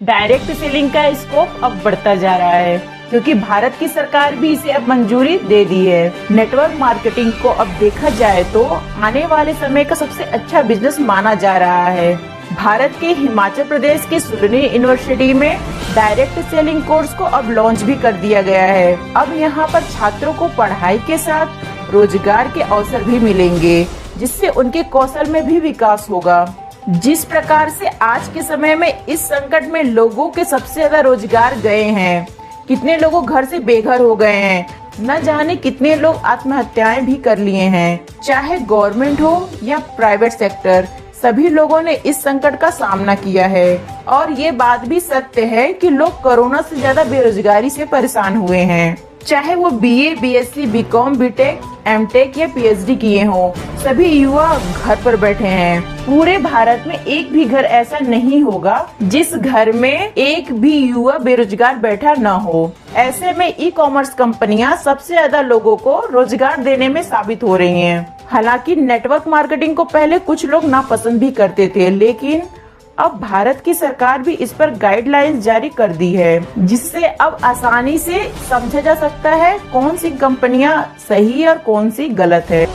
Direct selling का scope अब बढ़ता जा रहा है क्योंकि भारत की सरकार भी इसे अब मंजूरी दे दी है। नेटवर्क मार्केटिंग को अब देखा जाए तो आने वाले समय का सबसे अच्छा बिजनेस माना जा रहा है। भारत के हिमाचल प्रदेश की सुरनी यूनिवर्सिटी में डायरेक्ट सेलिंग कोर्स को अब लॉन्च भी कर दिया गया है। अब यहाँ पर छात्रों को पढ़ाई के साथ रोजगार के अवसर भी मिलेंगे, जिससे उनके कौशल में भी विकास होगा। जिस प्रकार से आज के समय में इस संकट में लोगों के सबसे ज्यादा रोजगार गए हैं, कितने लोगों घर से बेघर हो गए हैं, न जाने कितने लोग आत्महत्याएं भी कर लिए हैं। चाहे गवर्नमेंट हो या प्राइवेट सेक्टर, सभी लोगों ने इस संकट का सामना किया है। और ये बात भी सत्य है कि लोग कोरोना से ज्यादा बेरोजगारी से परेशान हुए हैं। चाहे वो BA, BSc, BCom, BTech, MTech या पीएचडी किए हों, सभी युवा घर पर बैठे हैं। पूरे भारत में एक भी घर ऐसा नहीं होगा जिस घर में एक भी युवा बेरोजगार बैठा न हो। ऐसे में ई कॉमर्स कंपनियां सबसे ज्यादा लोगों को रोजगार देने में साबित हो रही हैं। हालांकि नेटवर्क मार्केटिंग को पहले कुछ लोग नापसंद भी करते थे, लेकिन अब भारत की सरकार भी इस पर गाइडलाइंस जारी कर दी है, जिससे अब आसानी से समझा जा सकता है कौन सी कंपनियां सही और कौन सी गलत है।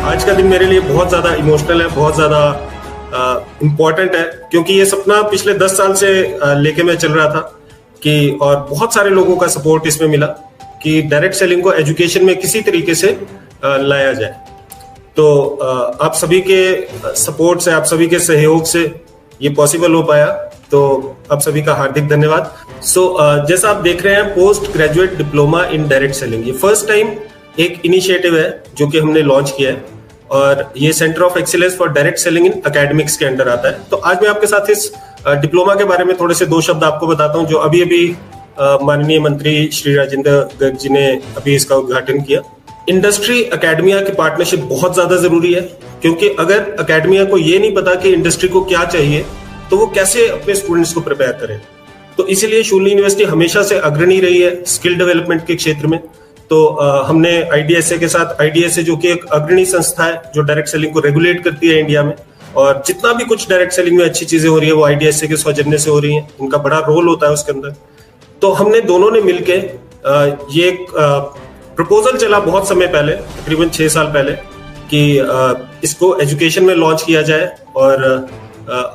आज का दिन मेरे लिए बहुत ज्यादा इमोशनल है, बहुत ज्यादा इम्पोर्टेंट है, क्योंकि ये सपना पिछले 10 साल से लेके मैं चल रहा था कि, और बहुत सारे लोगों का सपोर्ट इसमें मिला कि डायरेक्ट सेलिंग को एजुकेशन में किसी तरीके से लाया जाए। तो आप सभी के सपोर्ट से, आप सभी के सहयोग से ये पॉसिबल हो पाया, तो आप सभी का हार्दिक धन्यवाद। जैसा आप देख रहे हैं, post graduate diploma in direct selling, ये फर्स्ट टाइम एक इनिशिएटिव है जो कि हमने लॉन्च किया है, और ये centre of excellence for direct selling in academics के अंडर आता है। तो आज मैं आपके साथ इस डिप्लोमा के बारे में थोड़े से 2 शब्द आपको बताता हूं, जो अभी माननीय मंत्री श्री राजेंद्र गर्ग जी ने अभी इसका उद्घाटन किया। इंडस्ट्री अकेडमिया की पार्टनरशिप बहुत ज्यादा जरूरी है, क्योंकि अगर अकेडमिया को ये नहीं पता कि इंडस्ट्री को क्या चाहिए, तो वो कैसे अपने स्टूडेंट्स को प्रिपेयर करें। तो इसीलिए शूलिनी यूनिवर्सिटी हमेशा से अग्रणी रही है स्किल डेवलपमेंट के क्षेत्र में। तो हमने आईडीएसए के साथ, आईडीएसए जो कि एक अग्रणी संस्था है जो डायरेक्ट सेलिंग को रेगुलेट करती है इंडिया में, और जितना भी कुछ डायरेक्ट सेलिंग में अच्छी चीजें हो रही है वो आईडीएसए के सौजन्य से हो रही हैं, उनका बड़ा रोल होता है उसके अंदर। तो हमने दोनों ने मिलके ये एक प्रपोजल चला बहुत समय पहले, तकरीबन 6 साल पहले, कि इसको एजुकेशन में लॉन्च किया जाए, और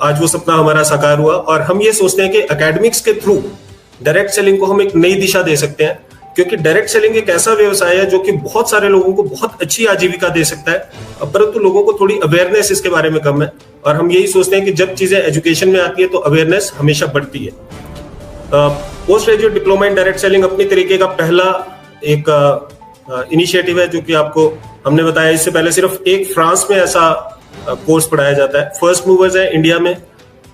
आज वो सपना हमारा साकार हुआ। और हम ये सोचते हैं कि एकेडमिक्स के थ्रू डायरेक्ट सेलिंग को हम एक नई दिशा दे सकते हैं, क्योंकि डायरेक्ट सेलिंग एक ऐसा व्यवसाय है जो कि बहुत सारे लोगों को बहुत अच्छी आजीविका दे सकता है, परंतु लोगों को थोड़ी अवेयरनेस इसके बारे में कम है। और हम यही सोचते हैं कि जब चीजें एजुकेशन में आती है तो अवेयरनेस हमेशा बढ़ती है। Post graduate diploma in direct selling अपनी तरीके का पहला एक इनिशिएटिव है, जो कि आपको हमने बताया। इससे पहले सिर्फ एक फ्रांस में ऐसा कोर्स पढ़ाया जाता है। फर्स्ट मूवर्स है इंडिया में।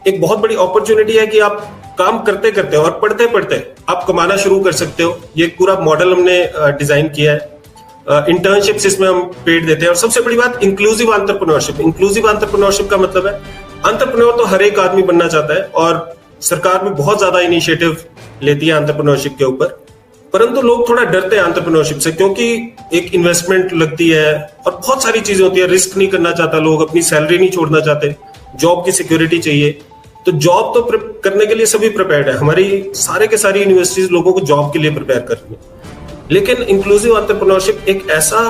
एक बहुत बड़ी अपॉर्चुनिटी है कि आप काम करते करते और पढ़ते पढ़ते आप कमाना शुरू कर सकते हो। ये पूरा मॉडल हमने डिजाइन किया है। इंटर्नशिप्स इसमें हम पेड देते हैं, और सबसे बड़ी बात इंक्लूसिव एंटरप्रेन्योरशिप। इंक्लूसिव एंटरप्रेन्योरशिप का मतलब है एंटरप्रेन्योर तो हर एक आदमी बनना चाहता है, और सरकार भी बहुत ज्यादा इनिशिएटिव लेती है एंटरप्रेन्योरशिप के ऊपर, परंतु लोग थोड़ा डरते हैं एंटरप्रेन्योरशिप से, क्योंकि एक इन्वेस्टमेंट लगती है और बहुत सारी चीजें होती है। रिस्क नहीं करना चाहता लोग, अपनी सैलरी नहीं छोड़ना चाहते, जॉब की सिक्योरिटी चाहिए। तो जॉब तो करने के लिए सभी प्रिपेयर्ड है, हमारी सारे के सारी यूनिवर्सिटीज लोगों को जॉब के लिए प्रिपेयर कर रही है। लेकिन इंक्लूसिव एंटरप्रेन्योरशिप एक ऐसा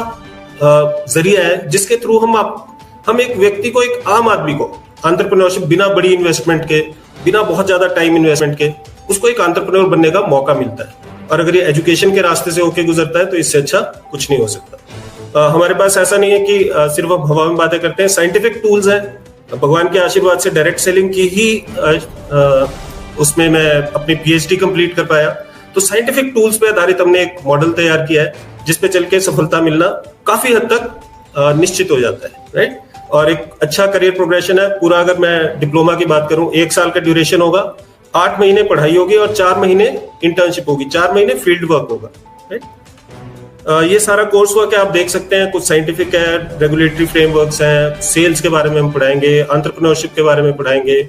जरिया है जिसके थ्रू हम एक व्यक्ति को, एक आम आदमी को एंटरप्रेन्योरशिप बिना बड़ी इन्वेस्टमेंट के, बिना बहुत ज्यादा टाइम इन्वेस्टमेंट के, उसको एक एंटरप्रेन्योर बनने का मौका मिलता है। और अगर ये एजुकेशन के रास्ते से होके गुजरता है तो इससे अच्छा कुछ नहीं हो सकता। हमारे पास ऐसा नहीं है कि सिर्फ हम हवा में बातें करते हैं। साइंटिफिक टूल्स हैं, भगवान के आशीर्वाद से डायरेक्ट सेलिंग की ही उसमें मैं अपनी पीएचडी कंप्लीट कर पाया। तो साइंटिफिक टूल्स पे आधारित हमने एक मॉडल तैयार किया है, जिसपे चल के सफलता मिलना काफी हद तक निश्चित हो जाता है, राइट। और एक अच्छा करियर प्रोग्रेशन है पूरा। अगर मैं डिप्लोमा की बात करूं, 1 साल का ड्यूरेशन होगा, 8 महीने पढ़ाई होगी और 4 महीने इंटर्नशिप होगी, 4 महीने फील्ड वर्क होगा, राइट। ये सारा कोर्स वर्क है, आप देख सकते हैं, कुछ साइंटिफिक है, रेगुलेटरी फ्रेमवर्क्स हैं, सेल्स के बारे में हम पढ़ाएंगे, एंटरप्रेन्योरशिप के बारे में पढ़ाएंगे,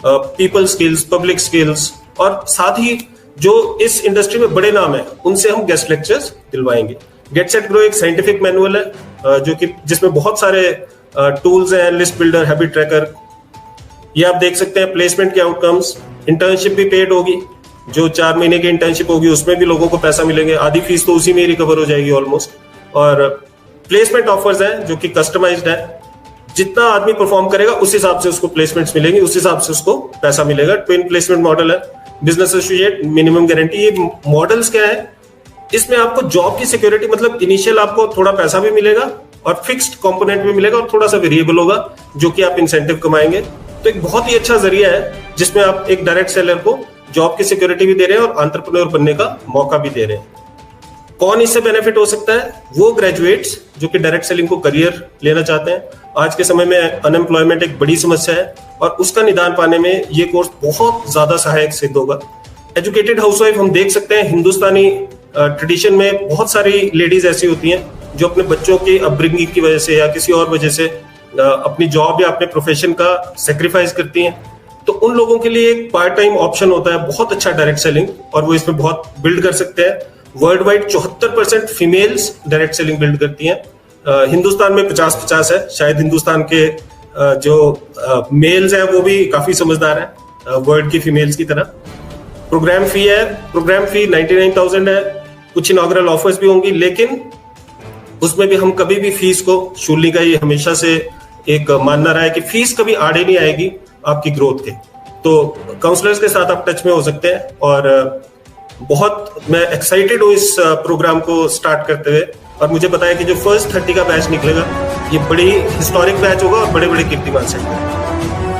पीपल स्किल्स, पब्लिक स्किल्स, और साथ ही जो इस इंडस्ट्री में बड़े नाम है उनसे हम गेस्ट लेक्चर्स दिलवाएंगे। गेट सेट ग्रो एक साइंटिफिक मैनुअल है जो कि जिसमें बहुत सारे टूल्स हैं, लिस्ट बिल्डर, हैबिट ट्रैकर, ये आप देख सकते हैं। प्लेसमेंट के आउटकम्स, इंटर्नशिप भी पेड होगी, जो 4 महीने की इंटर्नशिप होगी उसमें भी लोगों को पैसा मिलेंगे, आधी फीस तो उसी में ही रिकवर हो जाएगी ऑलमोस्ट। और प्लेसमेंट ऑफर्स हैं जो कि कस्टमाइज्ड है, जितना आदमी परफॉर्म करेगा उस हिसाब से उसको प्लेसमेंट्स मिलेंगे, उस हिसाब से उसको पैसा मिलेगा। ट्विन प्लेसमेंट मॉडल है, बिजनेस एसोसिएट, मिनिमम गारंटी। ये मॉडल्स क्या है, इसमें आपको जॉब की सिक्योरिटी, मतलब इनिशियल आपको थोड़ा पैसा भी मिलेगा और फिक्स्ड कंपोनेंट भी मिलेगा और थोड़ा सा वेरिएबल होगा जो कि आप इंसेंटिव कमाएंगे। तो एक बहुत ही अच्छा जरिया है जिसमें आप एक डायरेक्ट सेलर को जॉब की सिक्योरिटी भी दे रहे हैं और एंटरप्रेन्योर बनने का मौका भी दे रहे हैं। कौन इससे बेनिफिट हो सकता है? वो ग्रेजुएट्स जो कि डायरेक्ट सेलिंग को करियर लेना चाहते हैं। आज के समय में अनएम्प्लॉयमेंट एक बड़ी समस्या है और उसका निदान पाने में ये कोर्स बहुत ज्यादा सहायक सिद्ध होगा। एजुकेटेड हाउसवाइफ हम देख सकते हैं, हिंदुस्तानी ट्रेडिशन में बहुत सारी लेडीज ऐसी होती हैं जो अपने बच्चों की अपब्रिंगिंग की वजह से या किसी और वजह से अपनी जॉब या अपने प्रोफेशन का सेक्रीफाइस करती हैं। तो उन लोगों के लिए एक पार्ट टाइम ऑप्शन होता है बहुत अच्छा डायरेक्ट सेलिंग, और वो इसमें बहुत बिल्ड कर सकते हैं। World wide 74% females direct selling build करती हैं। हिंदुस्तान में 50-50 है, शायद हिंदुस्तान के जो मेल्स हैं वो भी काफी समझदार हैं वर्ल्ड की फीमेल्स की तरह। प्रोग्राम फी है, प्रोग्राम फी 99,000 है। कुछ इनॉग्रल ऑफर्स भी होंगी, लेकिन उसमें भी हम कभी भी फीस को, शूली का ये हमेशा से एक मानना रहा है कि फीस कभी आड़े नहीं आएगी आपकी ग्रोथ के। तो काउंसलर्स के साथ आप टच में हो सकते हैं, और बहुत मैं एक्साइटेड हूँ इस प्रोग्राम को स्टार्ट करते हुए। और मुझे पता है कि जो फर्स्ट 30 का बैच निकलेगा ये बड़ी हिस्टोरिक बैच होगा और बड़े बड़े कीर्तिमान सेट करेगा।